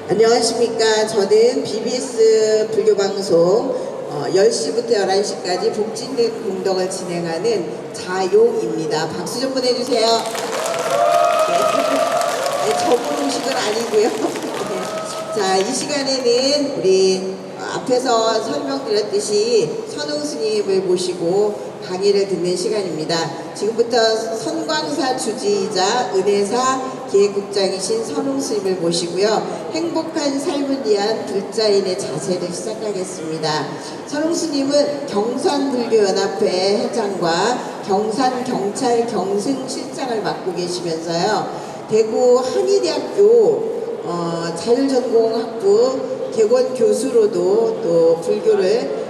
안녕하십니까. 저는 BBS 불교방송 10시부터 11시까지 복진된 공덕을 진행하는 자용입니다. 박수 좀 보내주세요. 네, 저분 음식은 아니고요. 네. 자, 이 시간에는 우리 앞에서 설명드렸듯이 선웅 스님을 모시고 강의를 듣는 시간입니다. 지금부터 선광사 주지이자 은혜사 기획국장이신 선웅 스님을 모시고요. 행복한 삶을 위한 불자인의 자세를 시작하겠습니다. 선웅 스님은 경산불교연합회 회장과 경산경찰 경승실장을 맡고 계시면서요. 대구 한의대학교 자율전공학부 객원 교수로도 또 불교를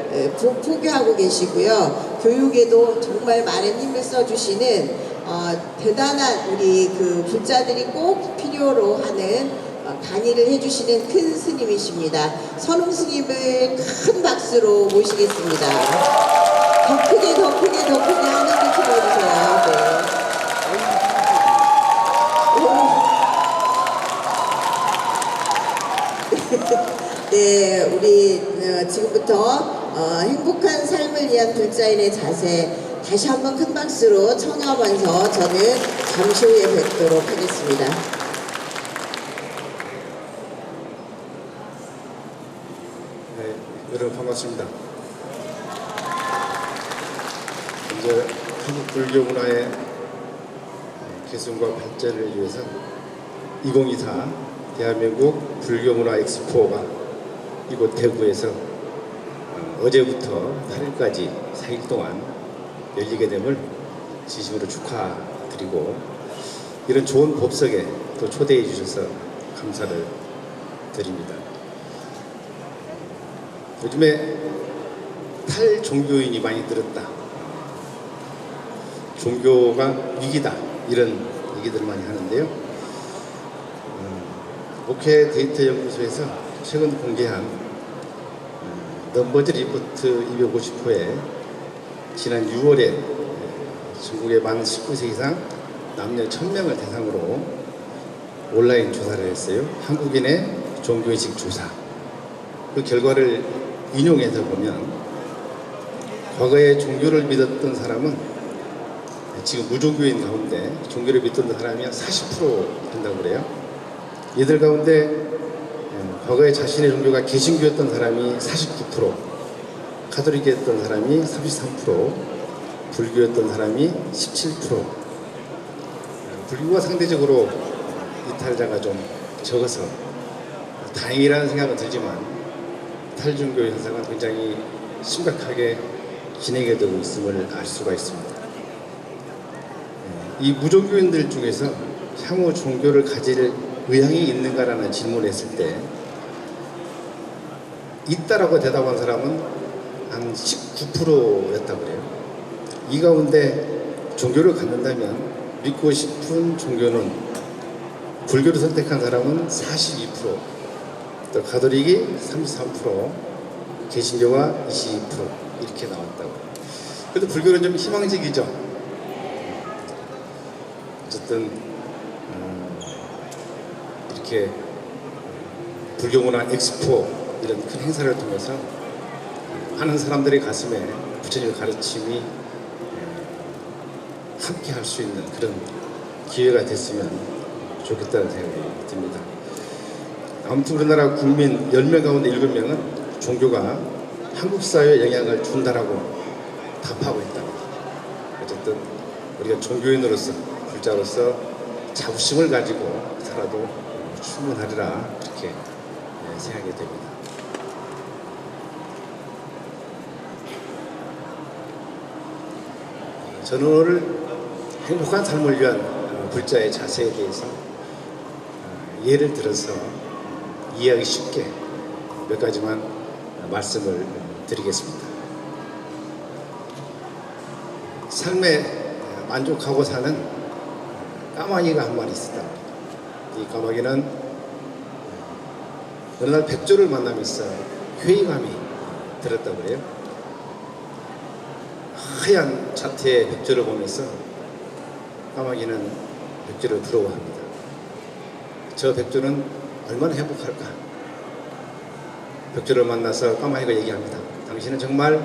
포교하고 계시고요. 교육에도 정말 많은 힘을 써주시는 대단한 우리 그 불자들이 꼭 필요로 하는 강의를 해주시는 큰 스님이십니다. 선웅 스님을 큰 박수로 모시겠습니다. 더 크게 더 크게 더 크게 하늘을 쳐주세요. 네. 네, 우리 지금부터 행복한 삶을 위한 불자인의 자세 다시 한번 큰 박수로 청하면서 저는 잠시 후에 뵙도록 하겠습니다. 네, 여러분 반갑습니다. 먼저 한국 불교 문화의 개선과 발전을 위해서 2024 대한민국 불교문화 엑스포가 이곳 대구에서 어제부터 8일까지 4일 동안 열리게 됨을 진심으로 축하드리고, 이런 좋은 법석에 또 초대해 주셔서 감사를 드립니다. 요즘에 탈종교인이 많이 늘었다, 종교가 위기다, 이런 얘기들을 많이 하는데요. 목회 데이터 연구소에서 최근 공개한 넘버즈 리포트 250호에 지난 6월에 전국의 만 19세 이상 남녀 1000명을 대상으로 온라인 조사를 했어요. 한국인의 종교인식 조사. 그 결과를 인용해서 보면 과거에 종교를 믿었던 사람은 지금 무종교인 가운데 종교를 믿던 사람이 한 40% 된다고 그래요. 이들 가운데 과거에 자신의 종교가 개신교였던 사람이 49%, 가톨릭이었던 사람이 33%, 불교였던 사람이 17%. 불교가 상대적으로 이탈자가 좀 적어서 다행이라는 생각은 들지만 탈종교 현상은 굉장히 심각하게 진행이 되고 있음을 알 수가 있습니다. 이 무종교인들 중에서 향후 종교를 가질 의향이 있는가라는 질문을 했을 때 있다라고 대답한 사람은 한 19%였다고 그래요. 이 가운데 종교를 갖는다면 믿고 싶은 종교는 불교를 선택한 사람은 42%, 또 가톨릭이 33%, 개신교가 22% 이렇게 나왔다고. 그래도 불교는 좀 희망적이죠. 어쨌든 이렇게 불교문화 엑스포 이런 큰 행사를 통해서 많은 사람들의 가슴에 부처님의 가르침이 함께 할 수 있는 그런 기회가 됐으면 좋겠다는 생각이 듭니다. 아무튼 우리나라 국민 10명 가운데 7명은 종교가 한국 사회에 영향을 준다라고 답하고 있다. 어쨌든 우리가 종교인으로서, 불자로서 자부심을 가지고 살아도 충분하리라 그렇게 생각이 됩니다. 저는 오늘 행복한 삶을 위한 불자의 자세에 대해서 예를 들어서 이해하기 쉽게 몇 가지만 말씀을 드리겠습니다. 삶에 만족하고 사는 까마귀가 한 마리 있었다. 이 까마귀는 어느 날 백조를 만나면서 회의감이 들었다고 그래요. 하얀 자태의 백조를 보면서 까마귀는 백조를 부러워합니다. 저 백조는 얼마나 행복할까? 벽조를 만나서 까마귀가 얘기합니다. 당신은 정말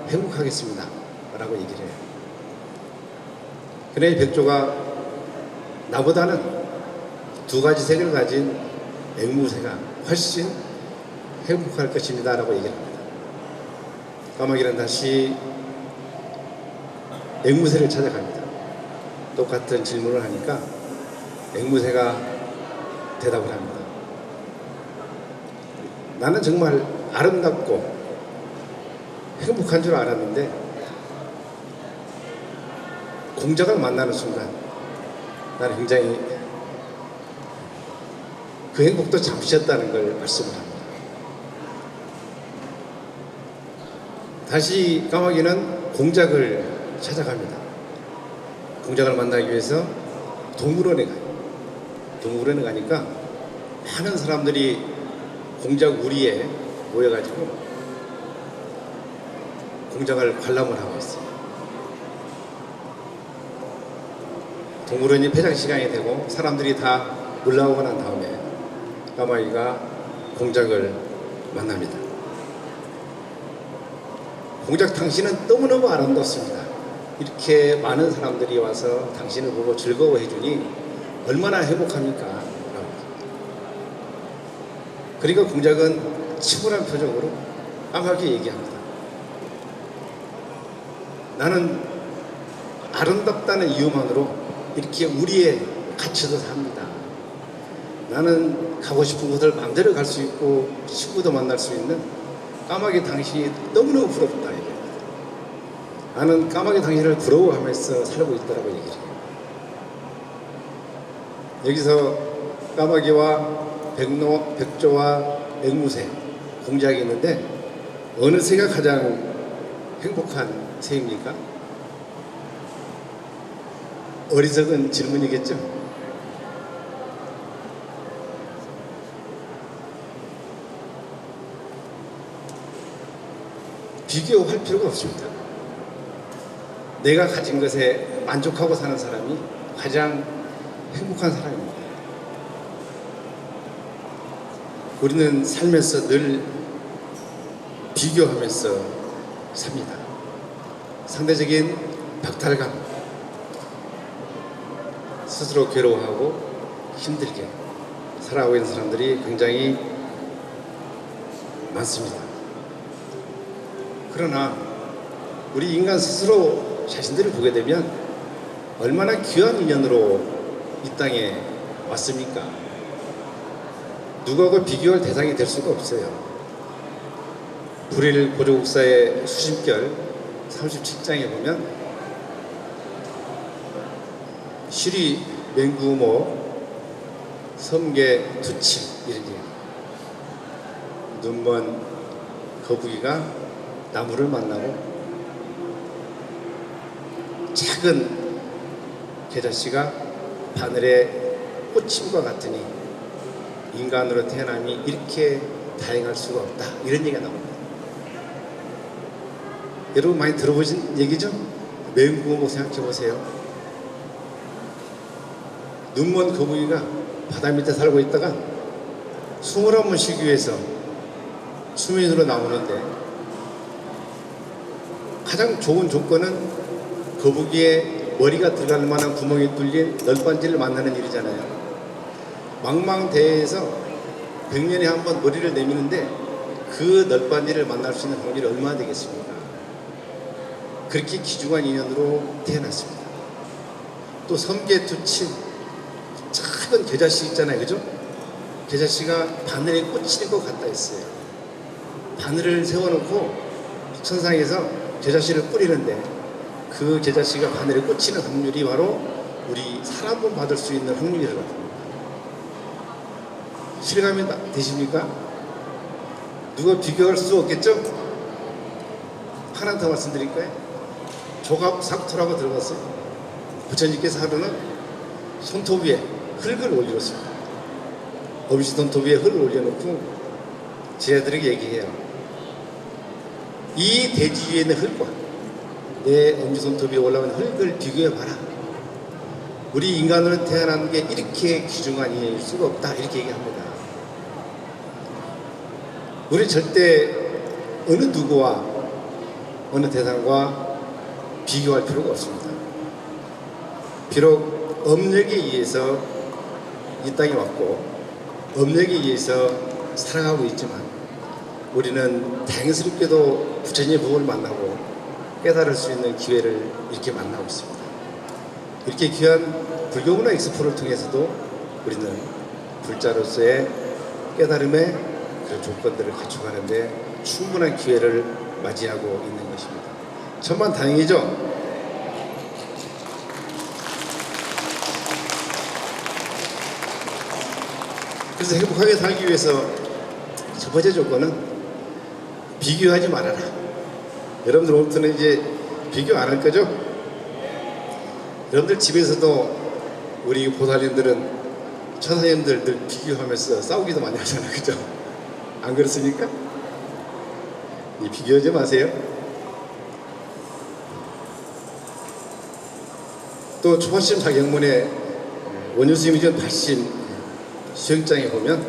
행복하겠습니다 라고 얘기를 해요. 그래 벽조가 나보다는 두 가지 색을 가진 앵무새가 훨씬 행복할 것입니다 라고 얘기를 합니다. 까마귀는 다시 앵무새를 찾아갑니다. 똑같은 질문을 하니까 앵무새가 대답을 합니다. 나는 정말 아름답고 행복한 줄 알았는데 공작을 만나는 순간 나는 굉장히 그 행복도 잠시였다는 걸 말씀을 합니다. 다시 까마귀는 공작을 찾아갑니다. 공작을 만나기 위해서 동물원에 가요. 동물원에 가니까 많은 사람들이 공작 우리에 모여가지고 공작을 관람을 하고 있어요. 동물원이 폐장 시간이 되고 사람들이 다 올라오고 난 다음에 까마귀가 공작을 만납니다. 공작 당신은 너무너무 아름답습니다. 이렇게 많은 사람들이 와서 당신을 보고 즐거워해 주니 얼마나 행복합니까? 그러니까 공작은 치밀한 표정으로 까맣게 얘기합니다. 나는 아름답다는 이유만으로 이렇게 우리에 갇혀서 삽니다. 나는 가고 싶은 곳을 마음대로 갈 수 있고 친구도 만날 수 있는 까마귀 당신이 너무너무 부럽다. 나는 까마귀 당신을 부러워하면서 살고 있다라고 얘기를 해요. 여기서 까마귀와 벽조와 앵무새 공작이 있는데 어느 새가 가장 행복한 새입니까? 어리석은 질문이겠죠? 비교할 필요가 없습니다. 내가 가진 것에 만족하고 사는 사람이 가장 행복한 사람입니다. 우리는 살면서 늘 비교하면서 삽니다. 상대적인 박탈감, 스스로 괴로워하고 힘들게 살아가고 있는 사람들이 굉장히 많습니다. 그러나 우리 인간 스스로 자신들을 보게 되면 얼마나 귀한 인연으로 이 땅에 왔습니까? 누구하고 비교할 대상이 될 수가 없어요. 불일 보조국사의 수심결 37장에 보면 시리 맹구모 섬계 투치 이런 얘기. 눈먼 거북이가 나무를 만나고 작은 계자씨가 바늘에 꽂힘과 같으니 인간으로 태어남이 이렇게 다양할 수가 없다. 이런 얘기가 나옵니다. 여러분 많이 들어보신 얘기죠? 맹구모 생각해 보세요. 눈먼 거북이가 바다 밑에 살고 있다가 숨을 한번 쉬기 위해서 수면으로 나오는데 가장 좋은 조건은 거북이의 머리가 들어갈 만한 구멍이 뚫린 널빤지를 만나는 일이잖아요. 망망대해에서 100년에 한 번 머리를 내미는데 그 널빤지를 만날 수 있는 확률이 얼마나 되겠습니까? 그렇게 귀중한 인연으로 태어났습니다. 또 섬계투친 작은 계자씨 있잖아요. 그죠? 계자씨가 바늘에 꽂히는 것 같다 했어요. 바늘을 세워놓고 천상에서 계자씨를 뿌리는데 그 계자씨가 바늘에 꽂히는 확률이 바로 우리 사람분 받을 수 있는 확률이라고 합니다. 실감이 되십니까? 누가 비교할 수 없겠죠? 하나 더 말씀드릴까요? 조갑 삭토라고 들어봤어요? 부처님께서 하루는 손톱 위에 흙을 올려놓습니다. 어비시 손톱 위에 흙을 올려놓고 제자들에게 얘기해요. 이 대지 위에 있는 흙과 내 엄지손톱 위에 올라온 흙을 비교해봐라. 우리 인간으로 태어난 게 이렇게 귀중한 인연일 수가 없다. 이렇게 얘기합니다. 우리 절대 어느 누구와 어느 대상과 비교할 필요가 없습니다. 비록 업력에 의해서 이 땅에 왔고 업력에 의해서 살아가고 있지만 우리는 다행스럽게도 부처님의 법을 만나고 깨달을 수 있는 기회를 이렇게 만나고 있습니다. 이렇게 귀한 불교문화 엑스포를 통해서도 우리는 불자로서의 깨달음의 그런 조건들을 갖춰가는데 충분한 기회를 맞이하고 있는 것입니다. 천만 다행이죠. 그래서 행복하게 살기 위해서 첫 번째 조건은 비교하지 말아라. 여러분들 오늘부터는 이제 비교 안 할 거죠? 여러분들 집에서도 우리 보살님들은 처사님들 늘 비교하면서 싸우기도 많이 하잖아요. 그죠? 안 그렇습니까? 이 비교하지 마세요. 또 초파심 자경문에 원효스님이 준 발심 수행장에 보면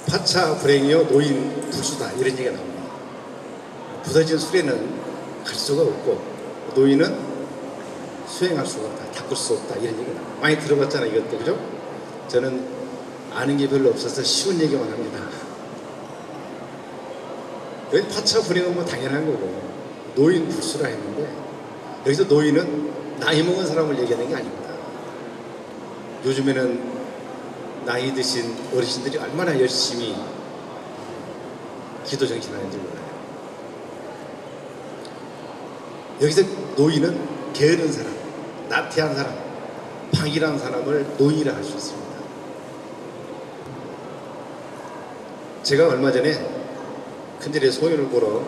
파차 불행이요 노인 불수다 이런 얘기가 나옵니다. 부서진 수레는 갈 수가 없고 노인은 수행할 수가 없다, 닦을 수 없다 이런 얘기가 나옵니다. 많이 들어봤잖아요 이것도. 그죠? 저는 아는 게 별로 없어서 쉬운 얘기만 합니다. 여기 파차 불행은 뭐 당연한 거고 노인 불수라 했는데 여기서 노인은 나이 먹은 사람을 얘기하는 게 아닙니다. 요즘에는 나이 드신 어르신들이 얼마나 열심히 기도 정신하는지 몰라요. 여기서 노인은 게으른 사람, 나태한 사람, 방이라는 사람을 노인이라 할 수 있습니다. 제가 얼마 전에 큰절에 소연을 보러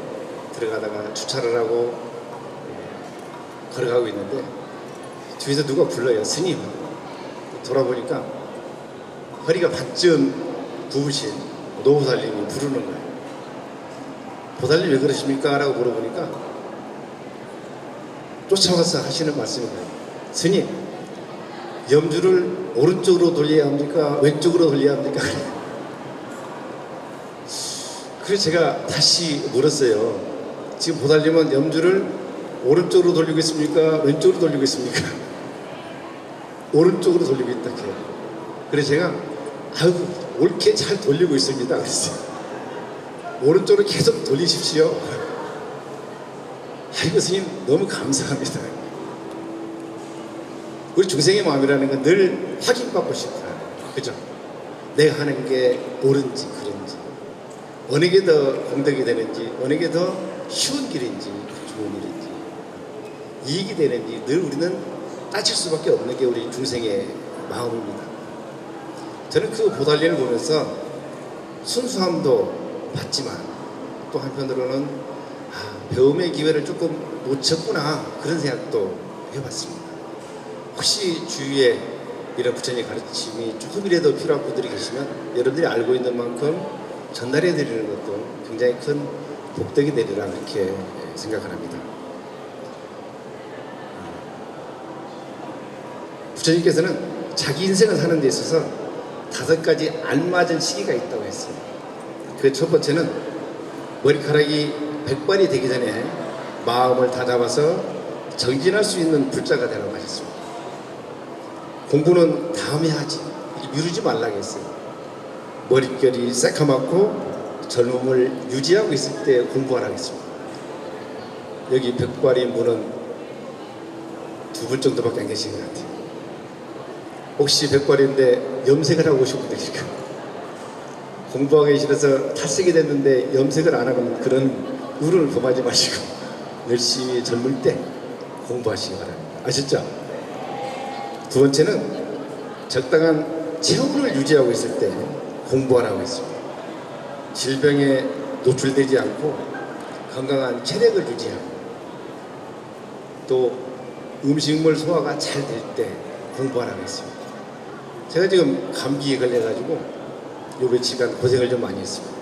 들어가다가 주차를 하고 걸어가고 있는데 뒤에서 누가 불러요. 스님. 돌아보니까 허리가 반쯤 굽으신 노보살님이 부르는 거예요. 보살님 왜 그러십니까? 라고 물어보니까 쫓아와서 하시는 말씀인 거예요. 스님, 염주를 오른쪽으로 돌려야 합니까? 왼쪽으로 돌려야 합니까? 그래서 제가 다시 물었어요. 지금 보살님은 염주를 오른쪽으로 돌리고 있습니까? 왼쪽으로 돌리고 있습니까? 오른쪽으로 돌리고 있다 해요. 그래서 제가 아유 옳게 잘 돌리고 있습니다. 그랬어요. 오른쪽으로 계속 돌리십시오. 아이고 스님 너무 감사합니다. 우리 중생의 마음이라는 건 늘 확인받고 싶어요. 그죠? 내가 하는 게 옳은지 그른지 어느 게 더 공덕이 되는지 어느 게 더 쉬운 길인지 좋은 일인지 이익이 되는지 늘 우리는 따질 수밖에 없는 게 우리 중생의 마음입니다. 저는 그 보살님을 보면서 순수함도 받지만 또 한편으로는 배움의 기회를 조금 놓쳤구나 그런 생각도 해봤습니다. 혹시 주위에 이런 부처님의 가르침이 조금이라도 필요한 분들이 계시면 여러분들이 알고 있는 만큼 전달해 드리는 것도 굉장히 큰 복덕이 되리라 그렇게 생각을 합니다. 부처님께서는 자기 인생을 사는 데 있어서 5가지 알맞은 시기가 있다고 했어요. 그 첫 번째는 머리카락이 100발이 되기 전에 마음을 다잡아서 정진할 수 있는 불자가 되라고 하셨습니다. 공부는 다음에 하지 미루지 말라고 했어요. 머릿결이 새카맣고 젊음을 유지하고 있을 때 공부하라고 했습니다. 여기 100발인 분은 2분 정도밖에 안 계신 것 같아요. 혹시 100발인데 염색을 하고 오신 분들 계실까요? 공부하기 싫어서 탈색이 됐는데 염색을 안 하면 그런 우려를 범하지 마시고 열심히 젊을 때 공부하시기 바랍니다. 아셨죠? 두 번째는 적당한 체온을 유지하고 있을 때 공부하라고 했습니다. 질병에 노출되지 않고 건강한 체력을 유지하고 또 음식물 소화가 잘 될 때 공부하라고 했습니다. 제가 지금 감기에 걸려가지고 요 며칠간 고생을 좀 많이 했습니다.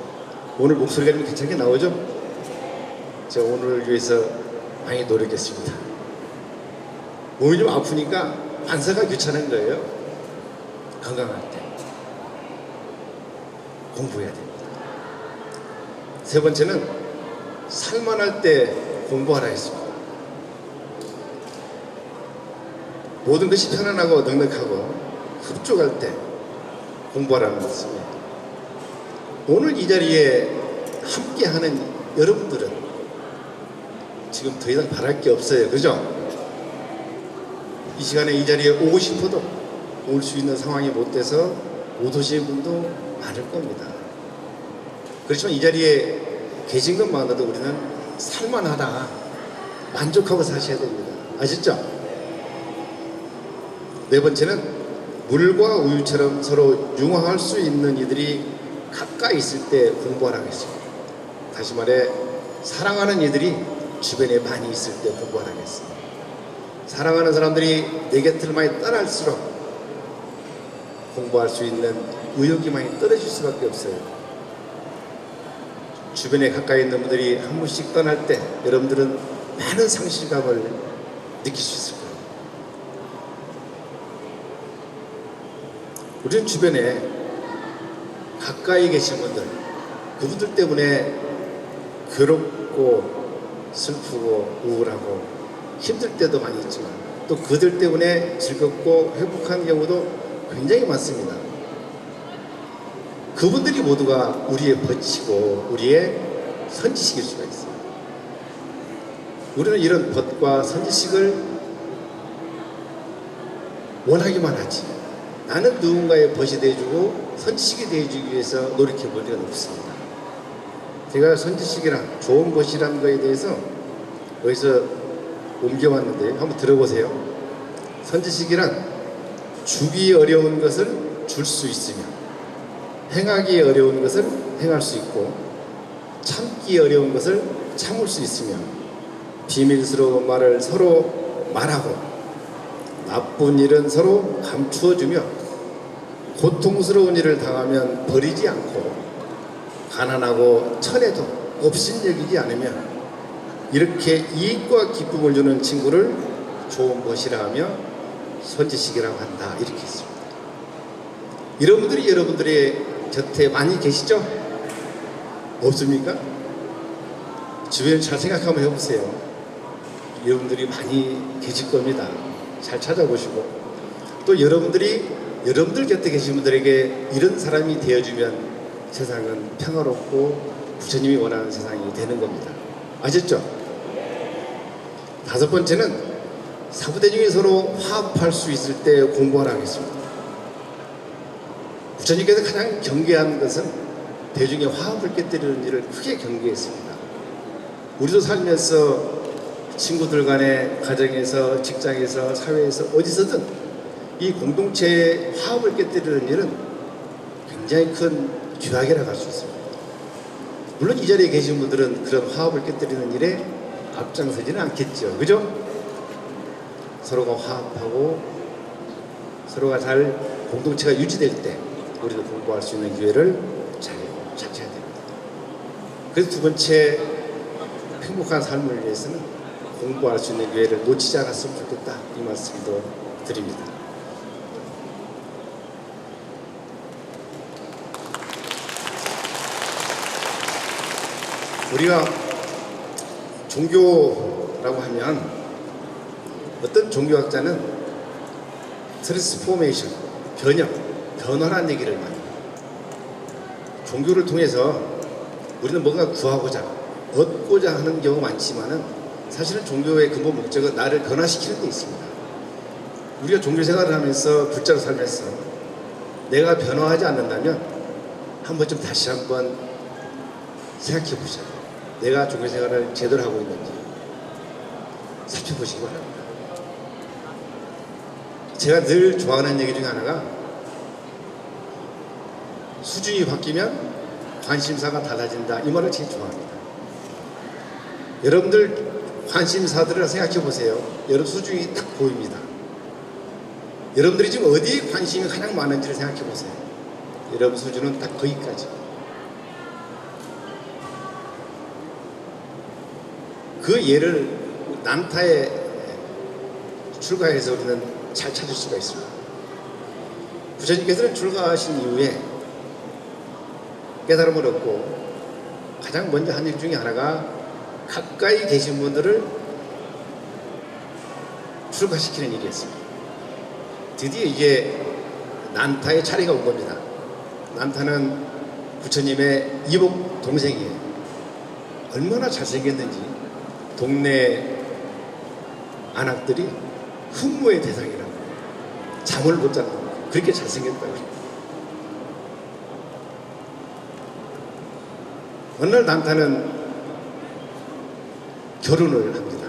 오늘 목소리가 좀 괜찮게 나오죠? 제가 오늘을 위해서 많이 노력했습니다. 몸이 좀 아프니까 만사가 귀찮은 거예요. 건강할 때 공부해야 됩니다. 세 번째는 살만할 때 공부하라 했습니다. 모든 것이 편안하고 넉넉하고 흡족할 때 공부하라는 말씀이에요. 오늘 이 자리에 함께하는 여러분들은 지금 더 이상 바랄 게 없어요. 그죠? 이 시간에 이 자리에 오고 싶어도 올 수 있는 상황이 못 돼서 못 오시는 분도 많을 겁니다. 그렇지만 이 자리에 계신 것만으로도 우리는 살만하다, 만족하고 사셔야 됩니다. 아시죠? 네 번째는 물과 우유처럼 서로 융화할 수 있는 이들이 가까이 있을 때 공부하라고 했습니다. 다시 말해 사랑하는 이들이 주변에 많이 있을 때 공부하라고 했습니다. 사랑하는 사람들이 내 곁을 많이 떠날수록 공부할 수 있는 의욕이 많이 떨어질 수밖에 없어요. 주변에 가까이 있는 분들이 한 분씩 떠날 때 여러분들은 많은 상실감을 느낄 수 있을 거예요. 우리는 주변에 가까이 계신 분들, 그분들 때문에 괴롭고 슬프고 우울하고 힘들 때도 많이 있지만 또 그들 때문에 즐겁고 행복한 경우도 굉장히 많습니다. 그분들이 모두가 우리의 벗이고 우리의 선지식일 수가 있어요. 우리는 이런 벗과 선지식을 원하기만 하지, 나는 누군가의 벗이 되어주고 선지식이 되어주기 위해서 노력해 볼 일은 없습니다. 제가 선지식이란 좋은 벗이라는 거에 대해서 여기서 옮겨왔는데 한번 들어보세요. 선지식이란 주기 어려운 것을 줄 수 있으며 행하기 어려운 것을 행할 수 있고 참기 어려운 것을 참을 수 있으며 비밀스러운 말을 서로 말하고 나쁜 일은 서로 감추어주며 고통스러운 일을 당하면 버리지 않고 가난하고 천해도 업신여기지 않으며 이렇게 이익과 기쁨을 주는 친구를 좋은 것이라 하며 선지식이라고 한다, 이렇게 했습니다. 여러분들이 여러분들의 곁에 많이 계시죠? 없습니까? 주변 잘 생각 한번 해보세요. 여러분들이 많이 계실 겁니다. 잘 찾아보시고 또 여러분들이 여러분들 곁에 계신 분들에게 이런 사람이 되어주면 세상은 평화롭고 부처님이 원하는 세상이 되는 겁니다. 아셨죠? 다섯 번째는 사부대중이 서로 화합할 수 있을 때 공부하라고 했습니다. 부처님께서 가장 경계한 것은 대중의 화합을 깨뜨리는 일을 크게 경계했습니다. 우리도 살면서 친구들 간에, 가정에서, 직장에서, 사회에서 어디서든 이 공동체의 화합을 깨뜨리는 일은 굉장히 큰 죄악이라고 할 수 있습니다. 물론 이 자리에 계신 분들은 그런 화합을 깨뜨리는 일에 앞장서지는 않겠죠. 그죠? 서로가 화합하고 서로가 잘 공동체가 유지될 때 우리도 공부할 수 있는 기회를 잘 찾아야 됩니다. 그래서 두 번째, 행복한 삶을 위해서는 공부할 수 있는 기회를 놓치지 않았으면 좋겠다, 이 말씀도 드립니다. 우리가 종교라고 하면 어떤 종교학자는 트랜스포메이션, 변화라는 얘기를 많이 해요. 종교를 통해서 우리는 뭔가 구하고자, 얻고자 하는 경우가 많지만은 사실은 종교의 근본 목적은 나를 변화시키는 데 있습니다. 우리가 종교 생활을 하면서 불자로 살면서 내가 변화하지 않는다면 한 번쯤 다시 한번 생각해 보자고. 내가 종교 생활을 제대로 하고 있는지 살펴보시기 바랍니다. 제가 늘 좋아하는 얘기 중에 하나가 수준이 바뀌면 관심사가 달라진다, 이 말을 제일 좋아합니다. 여러분들 관심사들을 생각해 보세요. 여러분 수준이 딱 보입니다. 여러분들이 지금 어디에 관심이 가장 많은지를 생각해 보세요. 여러분 수준은 딱 거기까지. 그 예를 난타에 출가해서 우리는 잘 찾을 수가 있습니다. 부처님께서는 출가하신 이후에 깨달음을 얻고 가장 먼저 한 일 중에 하나가 가까이 계신 분들을 출가시키는 일이었습니다. 드디어 이게 난타의 차례가 온 겁니다. 난타는 부처님의 이복 동생이에요. 얼마나 잘생겼는지 동네 안악들이 흠모의 대상이라고, 잠을 못 자고 그렇게 잘생겼다고. 어느 날 난타는 결혼을 합니다.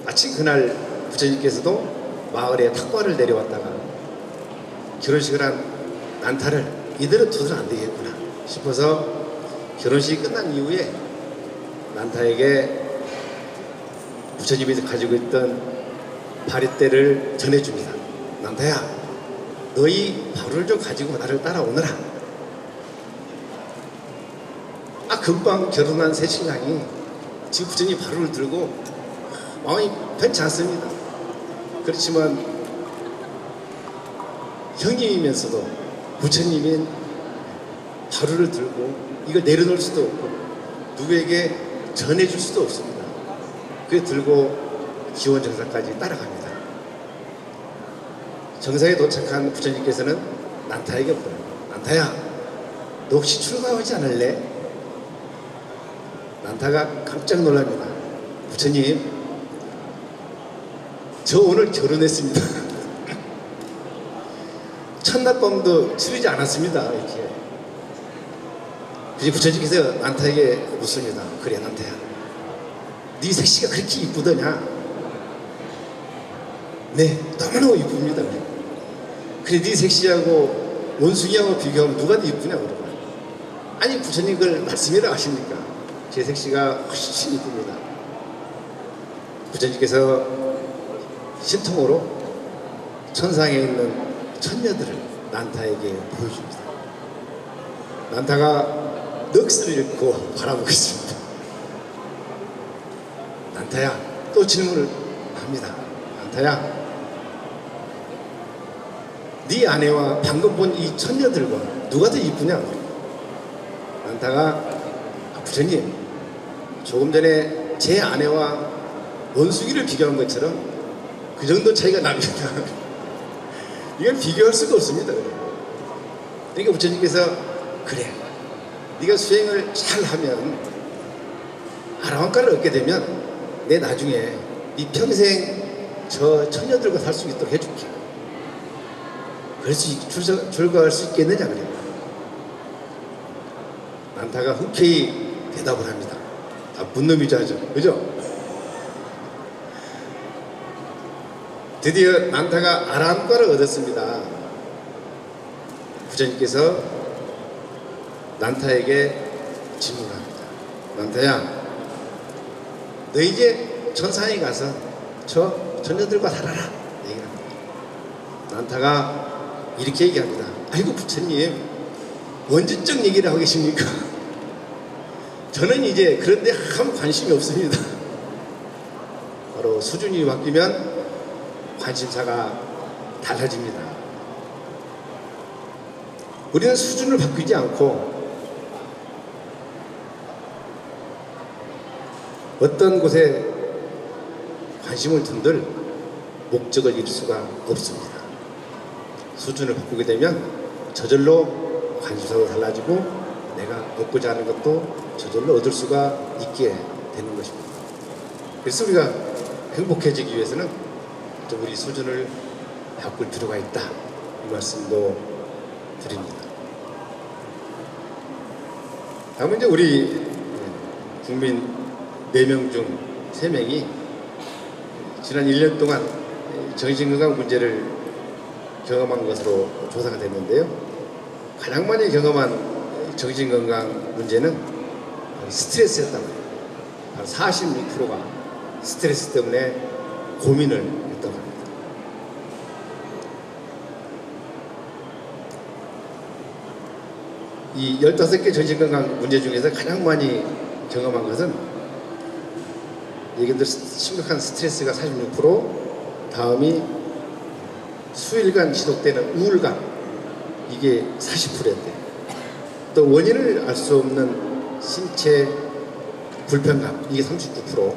마침 그날 부처님께서도 마을에 탁과를 내려왔다가 결혼식을 한 난타를 이대로 두서는 안 되겠구나 싶어서 결혼식이 끝난 이후에 난타에게 부처님이 가지고 있던 바리떼를 전해줍니다. 난타야, 너희 바루를 좀 가지고 나를 따라오너라. 금방 결혼한 새 신랑이 지금 부처님 바루를 들고 마음이 편치 않습니다. 그렇지만 형님이면서도 부처님인 바루를 들고 이걸 내려놓을 수도 없고 누구에게 전해줄 수도 없습니다. 그래 들고 기원정사까지 따라갑니다. 정상에 도착한 부처님께서는 난타에게 물어요. 난타야, 너 혹시 출가하지 않을래? 난타가 깜짝 놀랍니다. 부처님, 저 오늘 결혼했습니다. 첫날 밤도 치르지 않았습니다. 이렇게. 그래서 부처님께서 난타에게 묻습니다. 그래, 난타야, 네 색시가 그렇게 이쁘더냐? 네, 너무너무 이쁩니다. 그래, 네 색시하고 원숭이하고 비교하면 누가 더 이쁘냐? 그러고. 아니, 부처님 그걸 말씀이라고 하십니까? 제 색시가 훨씬 이쁩니다. 부처님께서 신통으로 천상에 있는 천녀들을 난타에게 보여줍니다. 난타가 넋을 잃고 바라보고 있습니다. 난타야, 또 질문을 합니다. 난타야, 네 아내와 방금 본 이 천녀들과 누가 더 이쁘냐? 난타가 부처님, 조금 전에 제 아내와 원숭이를 비교한 것처럼 그 정도 차이가 납니다. 이건 비교할 수가 없습니다. 그러니까 부처님께서 그래, 네가 수행을 잘하면 아라한가를 얻게 되면 내 나중에 네 평생 저 처녀들과 살 수 있도록 해줄게. 그럴 수 출가할 수 있겠느냐 그래요. 난타가 흔쾌히 대답을 합니다. 나쁜 놈이죠, 아주. 그죠? 드디어 난타가 아라한과를 얻었습니다. 부처님께서 난타에게 질문합니다. 난타야, 너 이제 천상에 가서 저 천녀들과 살아라. 얘기를 합니다. 난타가 이렇게 얘기합니다. 아이고 부처님, 언제적 얘기를 하고 계십니까? 저는 이제 그런데 아무 관심이 없습니다. 바로 수준이 바뀌면 관심사가 달라집니다. 우리는 수준을 바뀌지 않고 어떤 곳에 관심을 둔들 목적을 이룰 수가 없습니다. 수준을 바꾸게 되면 저절로 관심사도 달라지고 내가 얻고자 하는 것도 저절로 얻을 수가 있게 되는 것입니다. 그래서 우리가 행복해지기 위해서는 좀 우리 수준을 바꿀 필요가 있다, 이 말씀도 드립니다. 다음은 이제 우리 국민 4명 중 3명이 지난 1년 동안 정신건강 문제를 경험한 것으로 조사가 됐는데요. 가장 많이 경험한 정신건강 문제는 스트레스였다고 해요. 46%가 스트레스 때문에 고민을 했다고 합니다. 이 15개 정신건강 문제 중에서 가장 많이 경험한 것은 얘기들 심각한 스트레스가 46%, 다음이 수일간 지속되는 우울감, 이게 40%였대. 또 원인을 알 수 없는 신체 불편감, 이게 39%.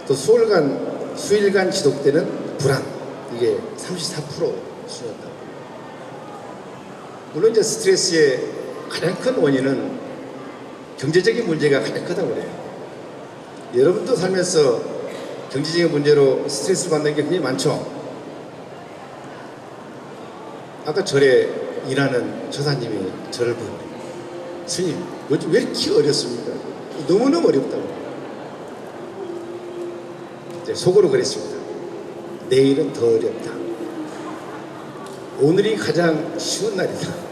또 수일간 지속되는 불안, 이게 34% 수준이었다. 물론 이제 스트레스의 가장 큰 원인은 경제적인 문제가 가장 크다고 그래요. 여러분도 살면서 경제적인 문제로 스트레스 받는 게 굉장히 많죠. 아까 절에 일하는 조사님이 저를 보고, 스님, 요즘 왜 이렇게 어렵습니까? 너무너무 어렵다고. 이제 속으로 그랬습니다. 내일은 더 어렵다. 오늘이 가장 쉬운 날이다.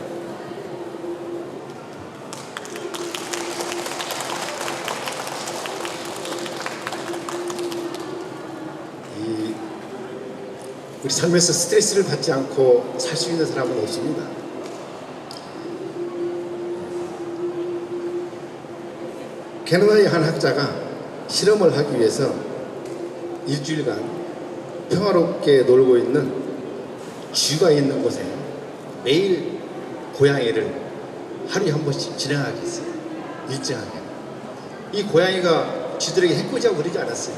우리 삶에서 스트레스를 받지 않고 살 수 있는 사람은 없습니다. 캐나다의 한 학자가 실험을 하기 위해서 일주일간 평화롭게 놀고 있는 쥐가 있는 곳에 매일 고양이를 하루에 한 번씩 지나가게 했어요. 일정하게. 이 고양이가 쥐들에게 해코지하고 그러지 않았어요.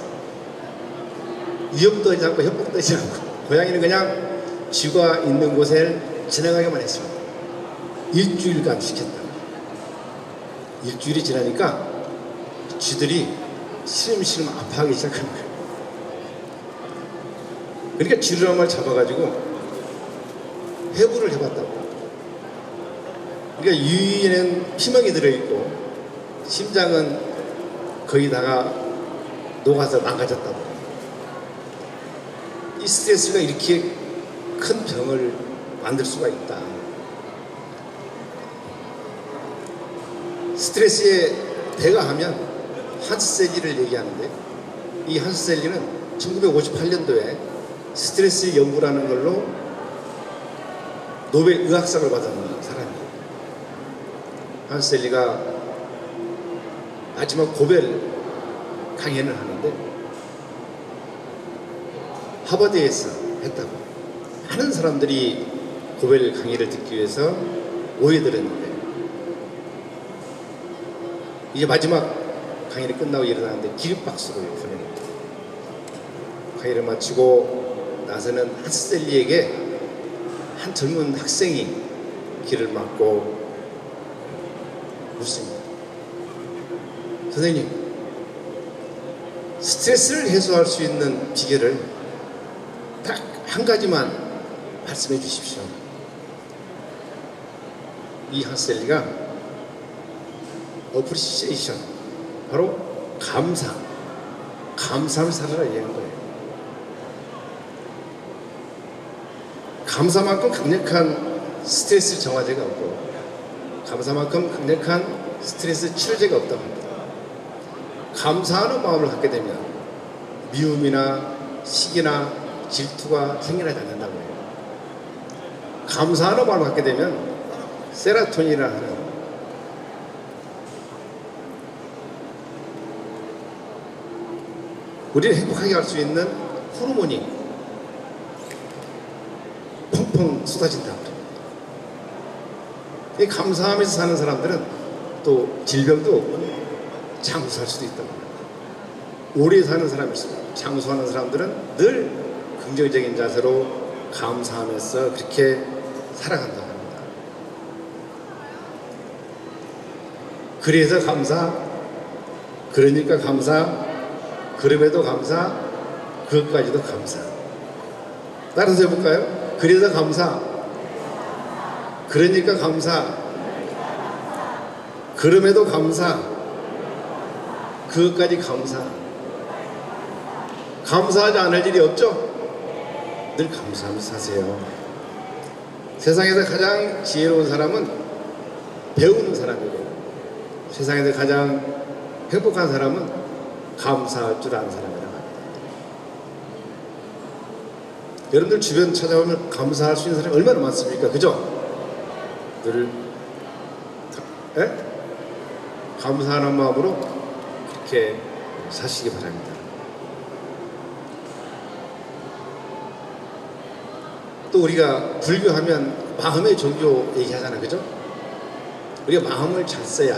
위협도 하지 않고 협박도 하지 않고, 고양이는 그냥 쥐가 있는 곳을 지나가게만 했습니다. 일주일간 시켰다. 일주일이 지나니까 쥐들이 시름시름 아파하기 시작하는 거예요. 그러니까 쥐를 한 마리 잡아가지고 회부를 해봤다고. 그러니까 유의에는 피멍이 들어있고 심장은 거의 다가 녹아서 망가졌다고. 이 스트레스가 이렇게 큰 병을 만들 수가 있다. 스트레스에 대가하면 한스셀리를 얘기하는데, 이 한스셀리는 1958년도에 스트레스 연구라는 걸로 노벨 의학상을 받은 사람이에요. 한스셀리가 마지막 고별 강연을 하는데 하버드에서 했다고. 많은 사람들이 고별 강의를 듣기 위해서 모여들었는데, 이제 마지막 강의를 끝나고 일어나는데 기립박수를 보냅니다. 강의를 마치고 나서는 한스셀리에게 한 젊은 학생이 길을 막고 묻습니다. 선생님, 스트레스를 해소할 수 있는 비결을 딱 한 가지만 말씀해 주십시오. 이 한스셀리가 어프리시에이션, 바로 감사를 살아라 얘기한 거예요. 감사만큼 강력한 스트레스 정화제가 없고, 감사만큼 강력한 스트레스 치료제가 없다고 합니다. 감사하는 마음을 갖게 되면 미움이나 시기나 질투가 생겨나지 않는다고 해요. 감사하는 마음을 갖게 되면 세라토닌이라는 우리를 행복하게 할 수 있는 호르몬이 펑펑 쏟아진다고 합니다. 이 감사하면서 사는 사람들은 또 질병도 없고 장수할 수도 있다고 합니다. 오래 사는 사람이 있습니다. 장수하는 사람들은 늘 긍정적인 자세로 감사하면서 그렇게 살아간다고 합니다. 그래서 감사, 그러니까 감사, 그럼에도 감사, 그것까지도 감사. 따라서 해볼까요? 그래서 감사, 그러니까 감사, 그럼에도 감사, 그것까지 감사. 감사하지 않을 일이 없죠? 늘 감사하면서 사세요. 세상에서 가장 지혜로운 사람은 배우는 사람이고, 세상에서 가장 행복한 사람은 감사할 줄 아는 사람이라고 합니다. 여러분들 주변 찾아보면 감사할 수 있는 사람이 얼마나 많습니까? 그죠? 늘 감사하는 마음으로 그렇게 사시기 바랍니다. 또 우리가 불교하면 마음의 종교 얘기하잖아, 그죠? 우리가 마음을 잘 써야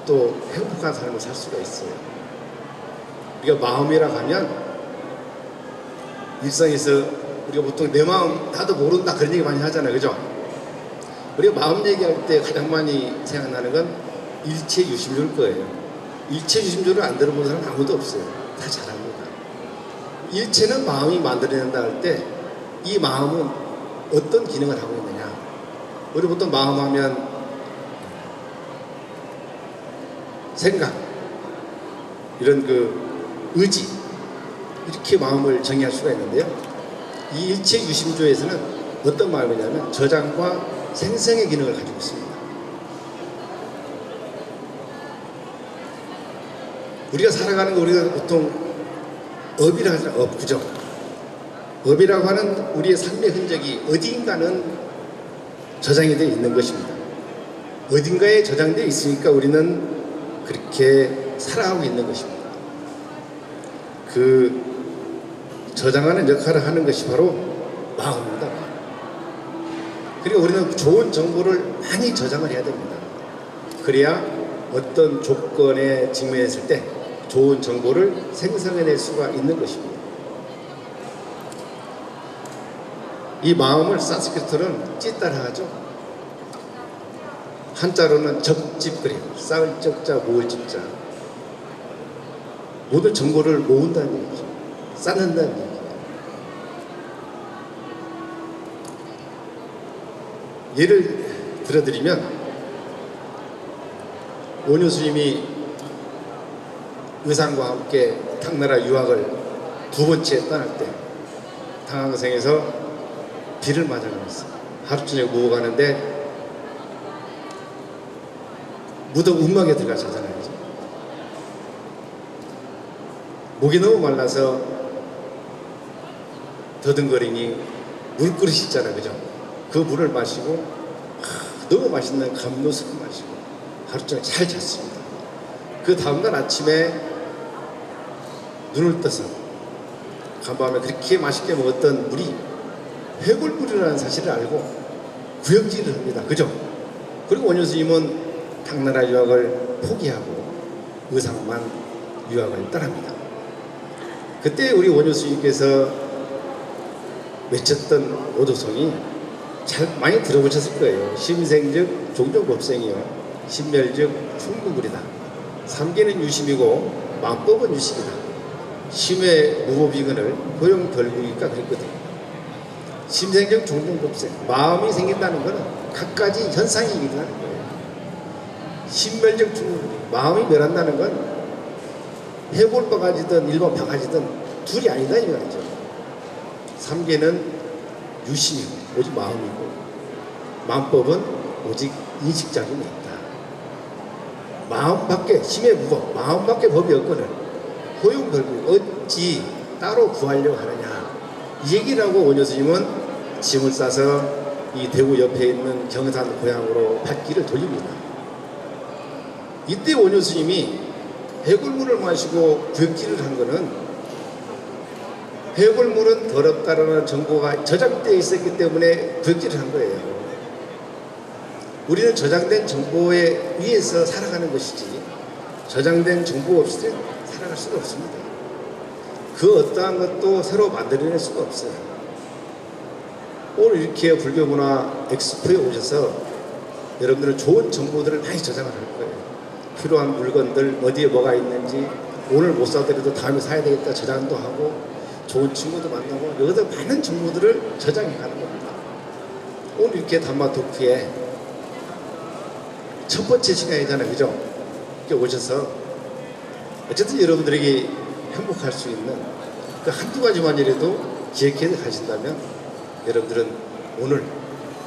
또 행복한 삶을 살 수가 있어요. 우리가 마음이라 하면 일상에서 우리가 보통 내 마음 나도 모른다 그런 얘기 많이 하잖아요, 그죠? 우리가 마음 얘기할 때 가장 많이 생각나는 건 일체유심조일 거예요. 일체유심조를 안 들어본 사람 아무도 없어요. 다 잘 압니다. 일체는 마음이 만들어낸다 할 때 이 마음은 어떤 기능을 하고 있느냐. 우리 보통 마음 하면 생각, 이런 그 의지, 이렇게 마음을 정의할 수가 있는데요. 이 일체유심조에서는 어떤 마음이냐면 저장과 생성의 기능을 가지고 있습니다. 우리가 살아가는 거 우리가 보통 업이라고 하잖아요. 업, 그죠? 업이라고 하는 우리의 삶의 흔적이 어디인가는 저장이 되어 있는 것입니다. 어딘가에 저장되어 있으니까 우리는 그렇게 살아가고 있는 것입니다. 그 저장하는 역할을 하는 것이 바로 마음입니다. 그리고 우리는 좋은 정보를 많이 저장을 해야 됩니다. 그래야 어떤 조건에 직면했을 때 좋은 정보를 생성해낼 수가 있는 것입니다. 이 마음을 산스크리트로는 찌따라 하죠. 한자로는 적집그림, 쌓을 적자, 모을 집자. 모든 정보를 모은다는 얘기죠. 쌓는다는 얘기예요. 예를 들어드리면 원효 스님이 의상과 함께 당나라 유학을 두 번째 떠날 때 당황성에서 비를 맞아가면서 하루 저녁 모고 가는데 무덤 운막에 들어가잖아요. 목이 너무 말라서 더듬거리니 물그릇이 있잖아요, 그죠? 그 물을 마시고 너무 맛있는 감로수를 마시고 하루 종일 잘 잤습니다. 그 다음날 아침에 눈을 떠서 간밤에 그렇게 맛있게 먹었던 물이 회골물이라는 사실을 알고 구역질을 합니다. 그죠? 그리고 원효 스님은 당나라 유학을 포기하고 의상만 유학을 떠납니다. 그때 우리 원효 스님께서 외쳤던 오도성이 잘 많이 들어보셨을 거예요. 심생즉 종종법생이요 신멸즉 충무불이다. 삼계는 유심이고 만법은 유심이다. 심의 무법이근을 고용별구니까 그랬거든요. 심생즉 종종법생, 마음이 생긴다는 것은 갖가지 현상이기도 하는 거예요. 신멸즉 충무불, 마음이 멸한다는 건 해골 바가지든 일반 바가지든 둘이 아니다 이 말이죠. 삼계는 유심이고 오직 마음이고 만법은 오직 인식작용이 있다. 마음밖에 심의 무법, 마음밖에 법이 없거늘 호용별구 어찌 따로 구하려고 하느냐 이 얘기를 하고 원효 스님은 짐을 싸서 이 대구 옆에 있는 경산 고향으로 발길을 돌립니다. 이때 원효 스님이 해골물을 마시고 구역질을 한 거는 해골물은 더럽다라는 정보가 저장되어 있었기 때문에 구역질을 한 거예요. 우리는 저장된 정보에 의해서 살아가는 것이지 저장된 정보 없이 살아갈 수가 없습니다. 그 어떠한 것도 새로 만들어낼 수가 없어요. 오늘 이렇게 불교문화 엑스포에 오셔서 여러분들은 좋은 정보들을 많이 저장을 할 거예요. 필요한 물건들 어디에 뭐가 있는지 오늘 못 사더라도 다음에 사야 되겠다 저장도 하고 좋은 친구도 만나고 여기서 많은 정보들을 저장해 가는 겁니다. 오늘 이렇게 담마 토크에 첫 번째 시간이잖아요, 그죠? 이렇게 오셔서 어쨌든 여러분들에게 행복할 수 있는 그 한두 가지만이라도 기억해 가신다면 여러분들은 오늘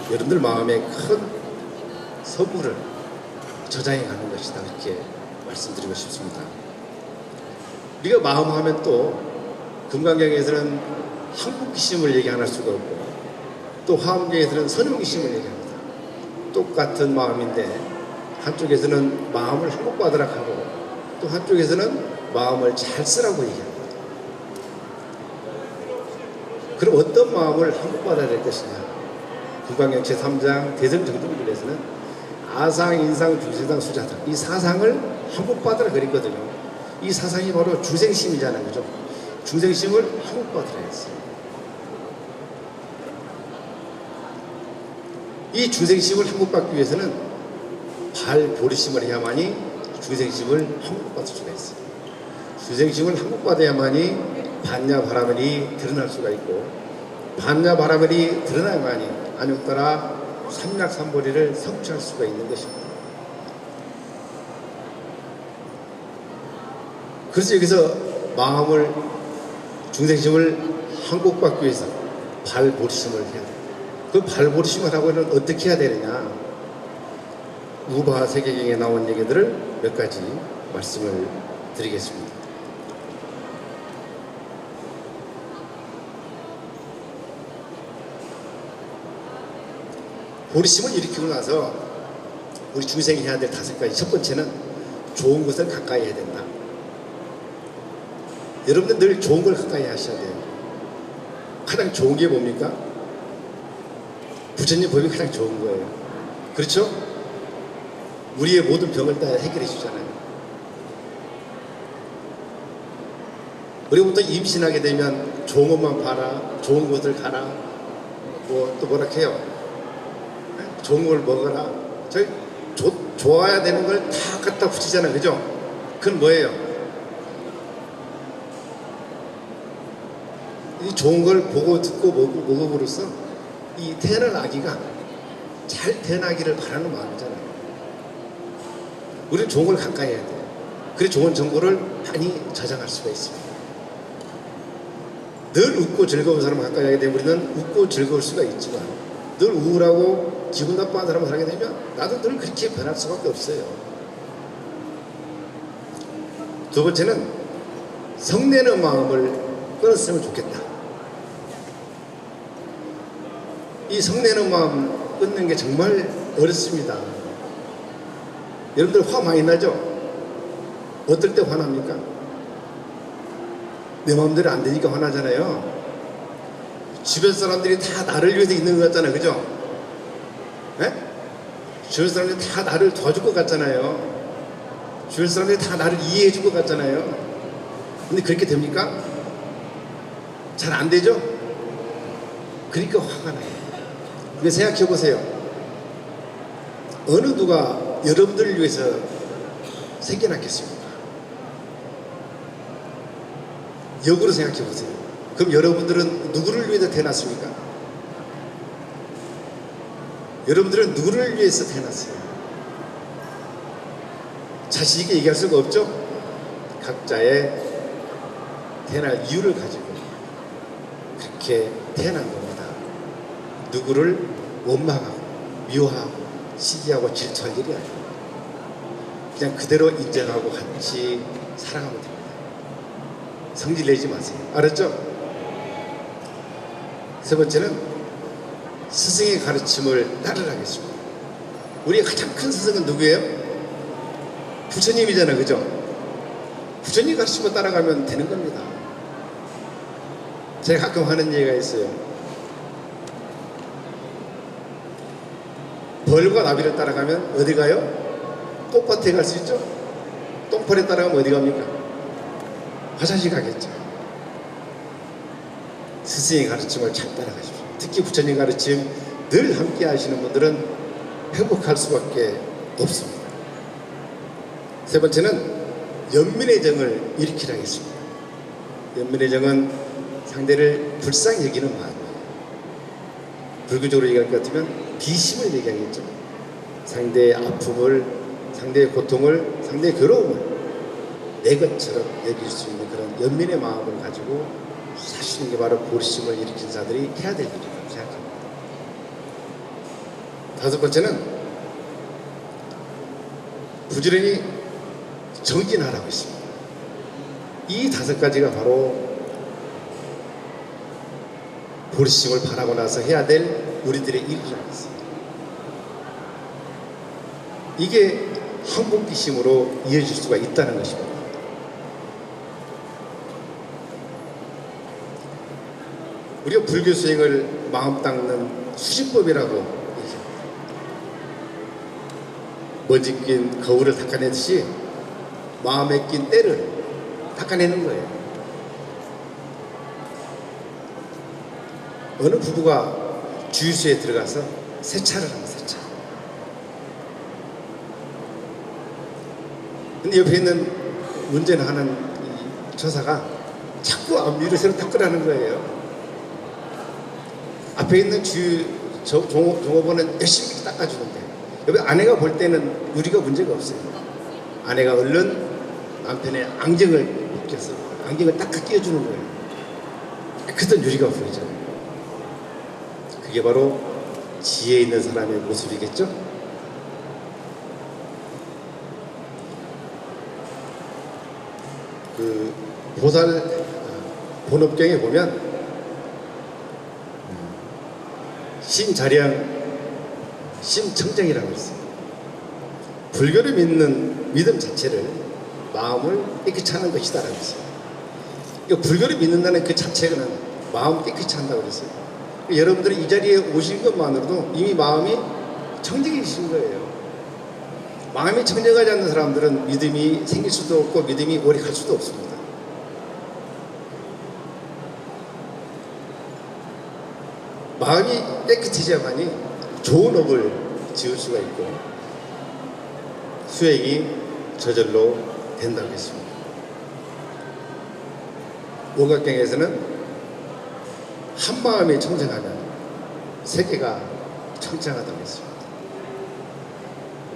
여러분들 마음에 큰 선물을 저장해 가는 것이다 이렇게 말씀드리고 싶습니다. 우리가 마음하면 또 금강경에서는 항복기심을 얘기 안 할 수가 없고 또 화엄경에서는 선용기심을 얘기합니다. 똑같은 마음인데 한쪽에서는 마음을 항복받으라 하고 또 한쪽에서는 마음을 잘 쓰라고 얘기합니다. 그럼 어떤 마음을 한국받아야 될 것이냐. 금강경 제3장 대성정정률에서는 아상, 인상, 중생상, 수자상 이 사상을 한국받으라 그랬거든요. 이 사상이 바로 중생심이잖아요. 그죠? 중생심을 한국받으라 했어요. 이 중생심을 한국받기 위해서는 발보리심을 해야만이 중생심을 한국받을 수가 있어요. 중생심을 한국받아야만이 반야바라밀이 드러날 수가 있고, 반야바라밀이 드러나야만이 안욕따라 삼약삼보리를 성취할 수가 있는 것입니다. 그래서 여기서 마음을, 중생심을 한국받기 위해서 발보리심을 해야 돼요. 그 발보리심을 하고는 어떻게 해야 되느냐. 우바 세계경에 나온 얘기들을 몇 가지 말씀을 드리겠습니다. 보리심을 일으키고 나서 우리 중생이 해야 될 5가지. 첫 번째는 좋은 것을 가까이 해야 된다. 여러분들 늘 좋은 걸 가까이 하셔야 돼요. 가장 좋은 게 뭡니까? 부처님 법이 가장 좋은 거예요. 그렇죠? 우리의 모든 병을 다 해결해 주잖아요. 우리부터 임신하게 되면 좋은 것만 봐라, 좋은 것을 가라, 뭐 또 뭐라 해요? 좋은 걸 먹어라. 저희 좋아야 되는 걸 다 갖다 붙이잖아요. 그죠? 그건 뭐예요? 이 좋은 걸 보고 듣고 먹음으로써 이 태어난 아기가 잘 태어나기를 바라는 마음이잖아요. 우리는 좋은 걸 가까이 해야 돼요. 그래 좋은 정보를 많이 저장할 수가 있습니다. 늘 웃고 즐거운 사람을 가까이 하게 되면 우리는 웃고 즐거울 수가 있지만, 늘 우울하고 기분 나빠하는 사람을 하게 되면 나도 늘 그렇게 변할 수밖에 없어요. 두 번째는 성내는 마음을 끊었으면 좋겠다. 이 성내는 마음 끊는 게 정말 어렵습니다. 여러분들 화 많이 나죠? 어떨 때 화납니까? 내 마음대로 안 되니까 화나잖아요. 주변 사람들이 다 나를 위해서 있는 것 같잖아요. 그죠? 네? 주변 사람들이 다 나를 도와줄 것 같잖아요. 주변 사람들이 다 나를 이해해 줄 것 같잖아요. 근데 그렇게 됩니까? 잘 안 되죠? 그러니까 화가 나요. 근데 생각해 보세요. 어느 누가 여러분들을 위해서 생겨났겠습니까? 역으로 생각해 보세요. 그럼 여러분들은 누구를 위해서 태어났습니까? 여러분들은 누구를 위해서 태어났어요? 자신 있게 얘기할 수가 없죠? 각자의 태어날 이유를 가지고 그렇게 태어난 겁니다. 누구를 원망하고 미워하고 시기하고 질투할 일이 아니에요. 그냥 그대로 인정하고 같이 살아가면 됩니다. 성질 내지 마세요. 알았죠? 세 번째는 스승의 가르침을 따르라겠습니다. 우리의 가장 큰 스승은 누구예요? 부처님이잖아요. 그죠? 부처님 가르침을 따라가면 되는 겁니다. 제가 가끔 하는 얘기가 있어요. 벌과 나비를 따라가면 어디 가요? 똥밭에 갈 수 있죠? 똥벌에 따라가면 어디 갑니까? 화장실 가겠죠. 스승의 가르침을 잘 따라가십시오. 특히 부처님 가르침 늘 함께 하시는 분들은 행복할 수밖에 없습니다. 세 번째는 연민의 정을 일으키라겠습니다. 연민의 정은 상대를 불쌍히 여기는 마음이에요. 불교적으로 얘기할 것 같으면 비심을 얘기하겠죠. 상대의 아픔을, 상대의 고통을, 상대의 괴로움을 내 것처럼 여길 수 있는 그런 연민의 마음을 가지고 사시는 게 바로 보리심을 일으킨 자들이 해야 될 일이라고 생각합니다. 다섯 번째는 부지런히 정진하라고 했습니다. 이 5가지가 바로 보리심을 바라고 나서 해야 될 우리들의 일이라고 했습니다. 이게 한복기심으로 이어질 수가 있다는 것입니다. 우리가 불교 수행을 마음 닦는 수집법이라고 얘기합니다. 먼지 낀 거울을 닦아내듯이 마음에 낀 때를 닦아내는 거예요. 어느 부부가 주유소에 들어가서 세차를 합니다. 세차. 근데 옆에 있는 운전하는 이 조사가 자꾸 앞미를 새로 닦으라는 거예요. 앞에 있는 종업원은 열심히 닦아주는데 옆에 아내가 볼 때는 유리가 문제가 없어요. 아내가 얼른 남편의 안경을 벗겨서 안경을 닦아 끼워주는 거예요. 그랬더니 유리가 보이잖아요. 그게 바로 지혜 있는 사람의 모습이겠죠? 그 본업경에 보면 심자량, 심청정이라고 있어요. 불교를 믿는 믿음 자체를 마음을 깨끗이 하는 것이다라고 했어요. 그러니까 불교를 믿는다는 그 자체는 마음 깨끗이 한다고 그랬어요. 그러니까 여러분들이 이 자리에 오신 것만으로도 이미 마음이 청정해지신 거예요. 마음이 청정하지 않는 사람들은 믿음이 생길 수도 없고 믿음이 오래 갈 수도 없습니다. 마음이 깨끗해져야만이 좋은 업을 지을 수가 있고 수행이 저절로 된다고 했습니다. 오각경에서는 한 마음이 청정하면 세계가 청정하다고 했습니다.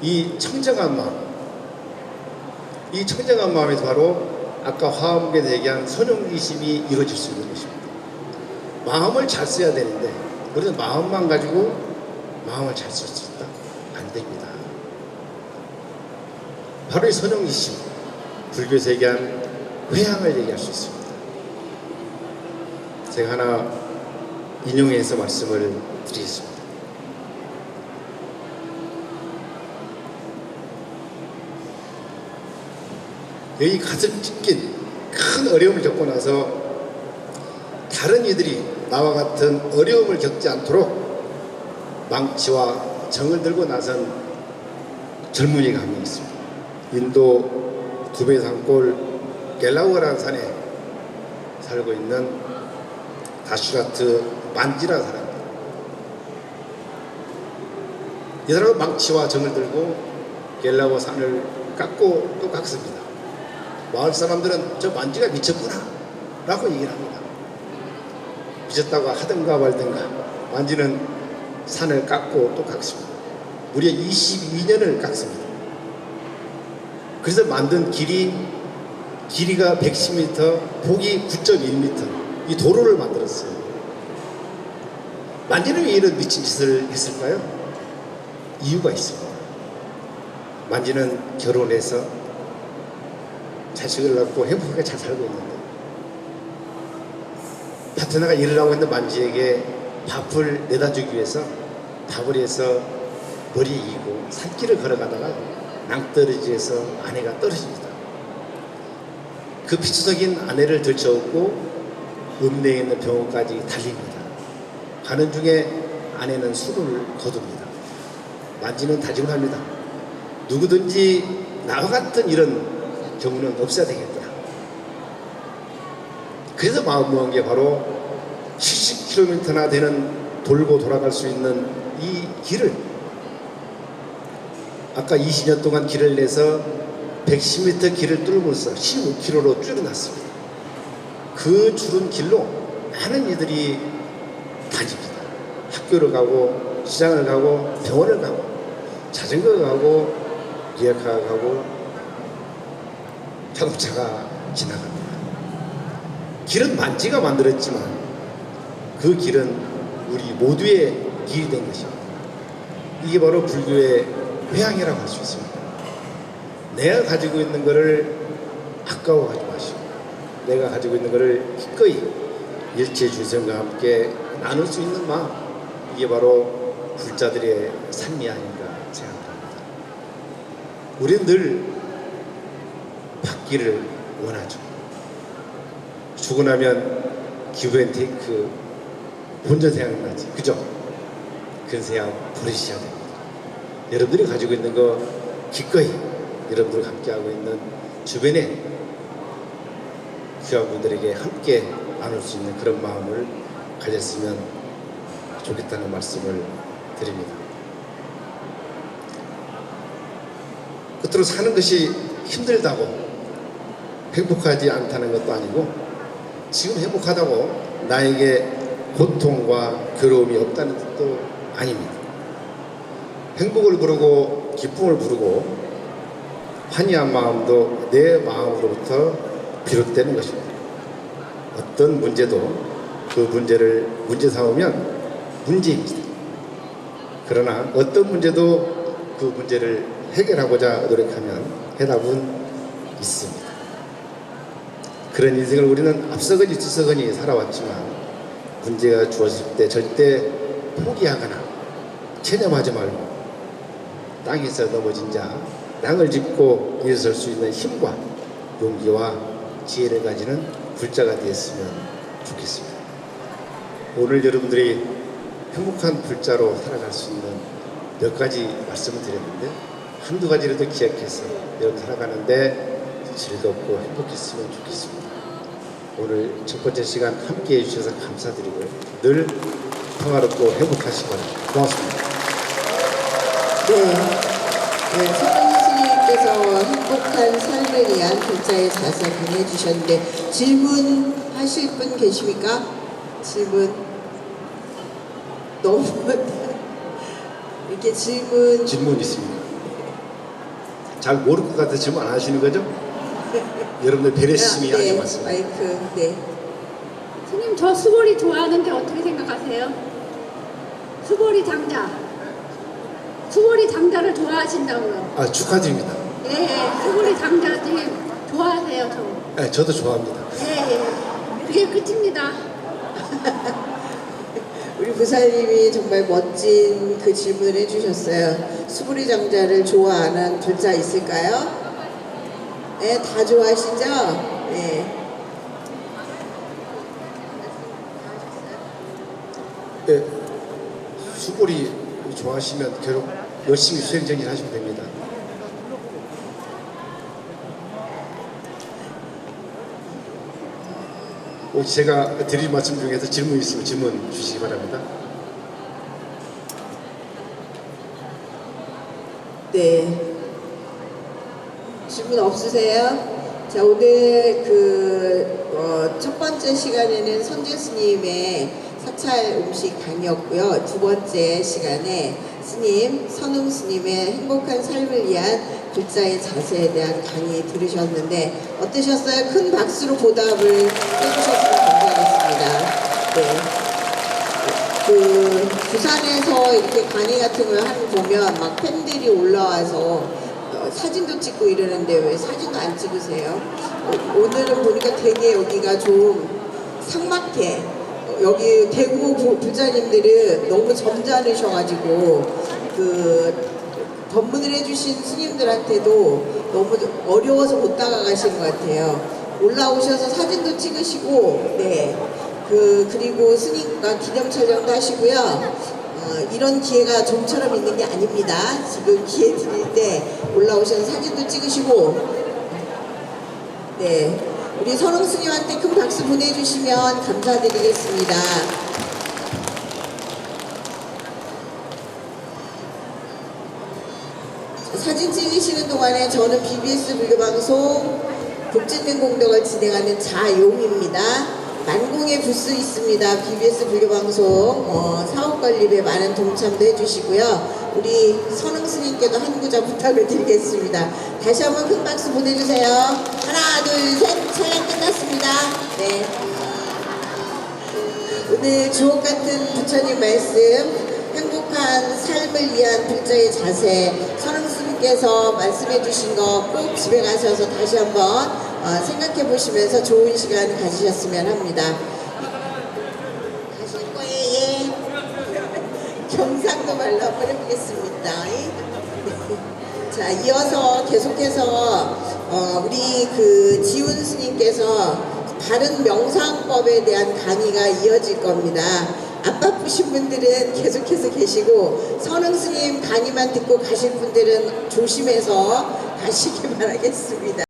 이 청정한 마음이 바로 아까 화엄경에서 얘기한 선용이심이 이루어질 수 있는 것입니다. 마음을 잘 써야 되는데 우리는 마음만 가지고 마음을 잘 쓸 수 있다? 안 됩니다. 바로 이 선용이심, 불교에서 얘기한 회향을 얘기할 수 있습니다. 제가 하나 인용해서 말씀을 드리겠습니다. 여기 가슴 찢긴 큰 어려움을 겪고 나서 다른 이들이 나와 같은 어려움을 겪지 않도록 망치와 정을 들고 나선 젊은이가 한 명 있습니다. 인도 두베 산골 겔라우라는 산에 살고 있는 다슈라트 만지라는 사람입니다. 이 사람은 망치와 정을 들고 겔라우 산을 깎고 또 깎습니다. 마을 사람들은 저 만지가 미쳤구나 라고 얘기를 합니다. 미쳤다고 하든가 말든가 만지는 산을 깎고 또 깎습니다. 무려 22년을 깎습니다. 그래서 만든 길이가 110m, 폭이 9.1m 이 도로를 만들었어요. 만지는 왜 이런 미친 짓을 했을까요? 이유가 있습니다. 만지는 결혼해서 자식을 낳고 행복하게 잘 살고 있는데 파트너가 일을 하고 있는 만지에게 밥을 내다 주기 위해서 밥을 해서 머리에 이고 산길을 걸어가다가 낭떠러지에서 아내가 떨어집니다. 그 피투성인 아내를 들쳐업고 읍내에 있는 병원까지 달립니다. 가는 중에 아내는 숨을 거둡니다. 만지는 다짐을 합니다. 누구든지 나와 같은 이런 경우는 없어야 되겠다. 그래서 마음먹은 게 바로 70km나 되는 돌고 돌아갈 수 있는 이 길을 아까 20년 동안 길을 내서 110m 길을 뚫으면서 15km로 줄여놨습니다. 그 줄은 길로 많은 이들이 다닙니다. 학교를 가고 시장을 가고 병원을 가고 자전거 가고 리어카가 가고 자동차가 지나갑니다. 길은 만지가 만들었지만 그 길은 우리 모두의 길이 된 것입니다. 이게 바로 불교의 회향이라고 할 수 있습니다. 내가 가지고 있는 것을 아까워하지 마시고 내가 가지고 있는 것을 기꺼이 일체 주선과 함께 나눌 수 있는 마음, 이게 바로 불자들의 삶이 아닌가 생각합니다. 우리는 늘 받기를 원하죠. 주고 나면 기브앤테이크 본전 생각나지, 그죠? 그런 생각 버리셔야 됩니다. 여러분들이 가지고 있는 거 기꺼이 여러분들과 함께하고 있는 주변에 귀한 분들에게 함께 나눌 수 있는 그런 마음을 가졌으면 좋겠다는 말씀을 드립니다. 끝으로 사는 것이 힘들다고 행복하지 않다는 것도 아니고, 지금 행복하다고 나에게 고통과 괴로움이 없다는 뜻도 아닙니다. 행복을 부르고 기쁨을 부르고 환희한 마음도 내 마음으로부터 비롯되는 것입니다. 어떤 문제도 그 문제를 문제 삼으면 문제입니다. 그러나 어떤 문제도 그 문제를 해결하고자 노력하면 해답은 있습니다. 그런 인생을 우리는 앞서거니 뒤서거니 살아왔지만, 문제가 주어질 때 절대 포기하거나 체념하지 말고 땅에서 넘어진 자 땅을 짚고 일어설 수 있는 힘과 용기와 지혜를 가지는 불자가 되었으면 좋겠습니다. 오늘 여러분들이 행복한 불자로 살아갈 수 있는 몇 가지 말씀을 드렸는데, 한두 가지라도 기억해서 여러분 살아가는데 즐겁고 행복했으면 좋겠습니다. 오늘 첫 번째 시간 함께 해주셔서 감사드리고 늘 평화롭고 행복하시기 바랍니다. 고맙습니다. 네, 선생님께서 행복한 삶을 위한 글자의 자세 보내주셨는데, 질문하실 분 계십니까? 질문 너무 이렇게 질문 있습니다. 잘 모를 것 같아서 질문 안 하시는 거죠? 여러분들 배려심이 아주 많습니다. 마이크. 네. 스님, 저 수보리 좋아하는데 어떻게 생각하세요? 수보리 장자. 수보리 장자를 좋아하신다고요? 아, 축하드립니다. 예, 수보리 장자 지금 좋아하세요, 저. 네, 저도 좋아합니다. 예. 그게 끝입니다. 우리 부사님이 정말 멋진 그 질문을 해주셨어요. 수부리 장자를 좋아하는 불자 있을까요? 네, 다 좋아하시죠? 네. 네, 수고리 좋아하시면 계속 열심히 수행정진 하시면 됩니다. 제가 드릴 말씀 중에서 질문 있으면 질문 주시기 바랍니다. 네. 질문 없으세요? 자, 오늘 첫 번째 시간에는 선재 스님의 사찰 음식 강의였고요. 두 번째 시간에 선웅 스님의 행복한 삶을 위한 글자의 자세에 대한 강의 들으셨는데 어떠셨어요? 큰 박수로 보답을 해주셨으면 감사하겠습니다. 네. 부산에서 이렇게 강의 같은 걸 하는 거 보면 막 팬들이 올라와서 사진도 찍고 이러는데 왜 사진도 안 찍으세요? 오늘은 보니까 되게 여기가 좀 삭막해. 여기 대구 부자님들은 너무 점잖으셔가지고 법문을 해주신 스님들한테도 너무 어려워서 못 다가가시는 것 같아요. 올라오셔서 사진도 찍으시고, 네. 그리고 스님과 기념 촬영도 하시고요. 이런 기회가 좀처럼 있는 게 아닙니다. 지금 기회 드릴 때 올라오셔서 사진도 찍으시고, 네. 우리 선웅 스님한테 큰 박수 보내주시면 감사드리겠습니다. 사진 찍으시는 동안에 저는 BBS 불교방송 복짓는 공덕을 진행하는 자용입니다. 만공의 부스 있습니다. BBS 불교방송 사업관리에 많은 동참도 해주시고요. 우리 선웅 스님께도 한 구자 부탁을 드리겠습니다. 다시 한번 큰 박수 보내주세요. 하나, 둘, 셋. 촬영 끝났습니다. 네. 오늘 주옥 같은 부처님 말씀, 행복한 삶을 위한 불자의 자세, 선웅 스님께서 말씀해 주신 거 꼭 집에 가셔서 다시 한번 생각해 보시면서 좋은 시간 가지셨으면 합니다. 가실 거예요. 예. 경상도 말로 한번 해보겠습니다. 자, 이어서 계속해서 우리 지훈 스님께서 바른 명상법에 대한 강의가 이어질 겁니다. 안 바쁘신 분들은 계속해서 계시고 선흥 스님 강의만 듣고 가실 분들은 조심해서 가시기 바라겠습니다.